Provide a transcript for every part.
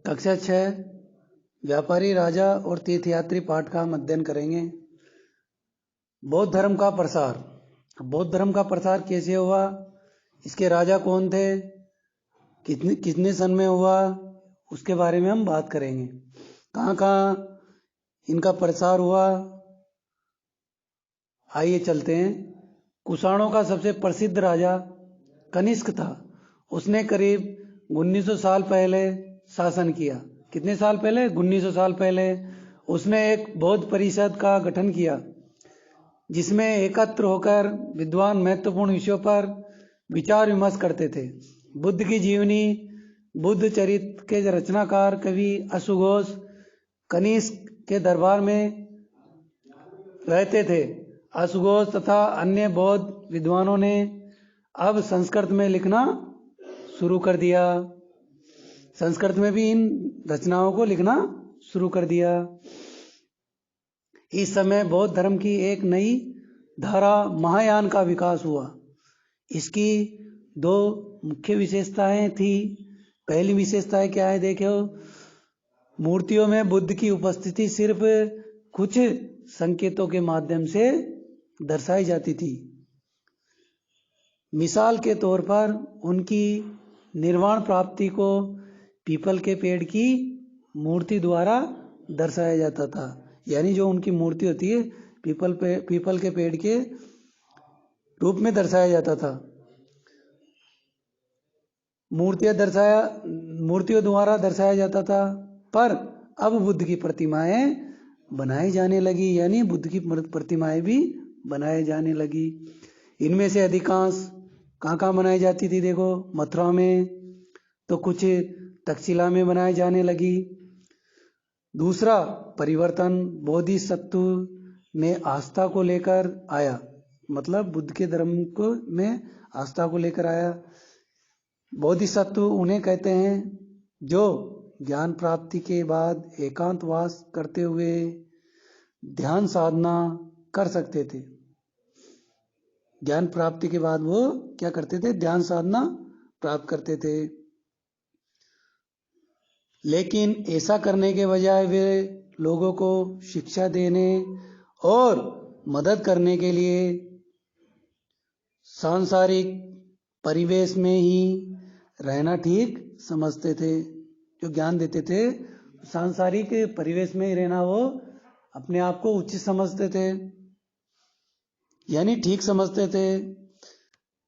कक्षा 6 व्यापारी राजा और तीर्थयात्री पाठ का हम अध्ययन करेंगे। बौद्ध धर्म का प्रसार। बौद्ध धर्म का प्रसार कैसे हुआ, इसके राजा कौन थे, कितने सन में हुआ, उसके बारे में हम बात करेंगे। कहाँ कहाँ इनका प्रसार हुआ, आइए चलते हैं। कुषाणों का सबसे प्रसिद्ध राजा कनिष्क था। उसने करीब 1900 साल पहले शासन किया। कितने साल पहले? 1900 साल पहले। उसने एक बौद्ध परिषद का गठन किया जिसमें एकत्र होकर विद्वान महत्वपूर्ण विषयों पर विचार विमर्श करते थे। बुद्ध की जीवनी, बुद्ध चरित्र के रचनाकार कवि अश्वघोष कनिष्क के दरबार में रहते थे। अश्वघोष तथा अन्य बौद्ध विद्वानों ने अब संस्कृत में लिखना शुरू कर दिया। संस्कृत में भी इन रचनाओं को लिखना शुरू कर दिया। इस समय बौद्ध धर्म की एक नई धारा महायान का विकास हुआ। इसकी दो मुख्य विशेषताएं थी। पहली विशेषताएं क्या है, देखो, मूर्तियों में बुद्ध की उपस्थिति सिर्फ कुछ संकेतों के माध्यम से दर्शाई जाती थी। मिसाल के तौर पर उनकी निर्वाण प्राप्ति को पीपल के पेड़ की मूर्ति द्वारा दर्शाया जाता था। यानी जो उनकी मूर्ति होती है पीपल के पेड़ के रूप में दर्शाया जाता था। मूर्तियों द्वारा दर्शाया जाता था। पर अब बुद्ध की प्रतिमाएं बनाई जाने लगी, यानी बुद्ध की प्रतिमाएं भी बनाई जाने लगी। इनमें से अधिकांश कहाँ बनाई जाती थी, देखो, मथुरा में, तो कुछ तक्षशिला में बनाई जाने लगी। दूसरा परिवर्तन बोधिसत्व में आस्था को लेकर आया, मतलब बुद्ध के धर्म को में आस्था को लेकर आया। बोधिसत्व उन्हें कहते हैं जो ज्ञान प्राप्ति के बाद एकांतवास करते हुए ध्यान साधना कर सकते थे। ज्ञान प्राप्ति के बाद वो क्या करते थे? ध्यान साधना प्राप्त करते थे। लेकिन ऐसा करने के बजाय वे लोगों को शिक्षा देने और मदद करने के लिए सांसारिक परिवेश में ही रहना ठीक समझते थे। जो ज्ञान देते थे सांसारिक परिवेश में ही रहना वो अपने आप को उचित समझते थे, यानी ठीक समझते थे।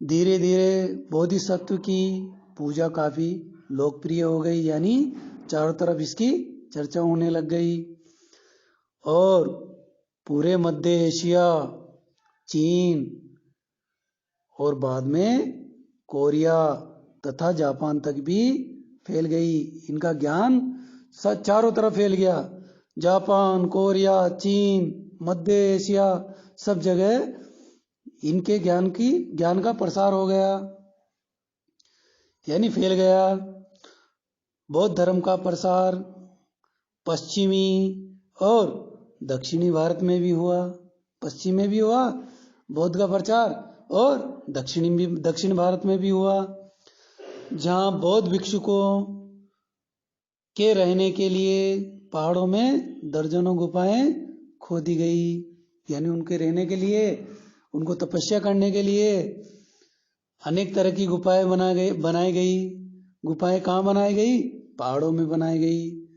धीरे धीरे बोधिसत्व की पूजा काफी लोकप्रिय हो गई, यानी चारों तरफ इसकी चर्चा होने लग गई। और पूरे मध्य एशिया, चीन और बाद में कोरिया तथा जापान तक भी फैल गई। इनका ज्ञान चारों तरफ फैल गया। जापान, कोरिया, चीन, मध्य एशिया, सब जगह इनके ज्ञान का प्रसार हो गया, यानी फैल गया। बौद्ध धर्म का प्रसार पश्चिमी और दक्षिणी भारत में भी हुआ। पश्चिम में भी हुआ बौद्ध का प्रचार और दक्षिण भारत में भी हुआ, जहाँ बौद्ध भिक्षुकों के रहने के लिए पहाड़ों में दर्जनों गुफाएं खोदी गई। यानी उनके रहने के लिए, उनको तपस्या करने के लिए अनेक तरह की गुफाएं बनाई गई। गुफाएं कहाँ बनाई गई? पहाड़ों में बनाई गई।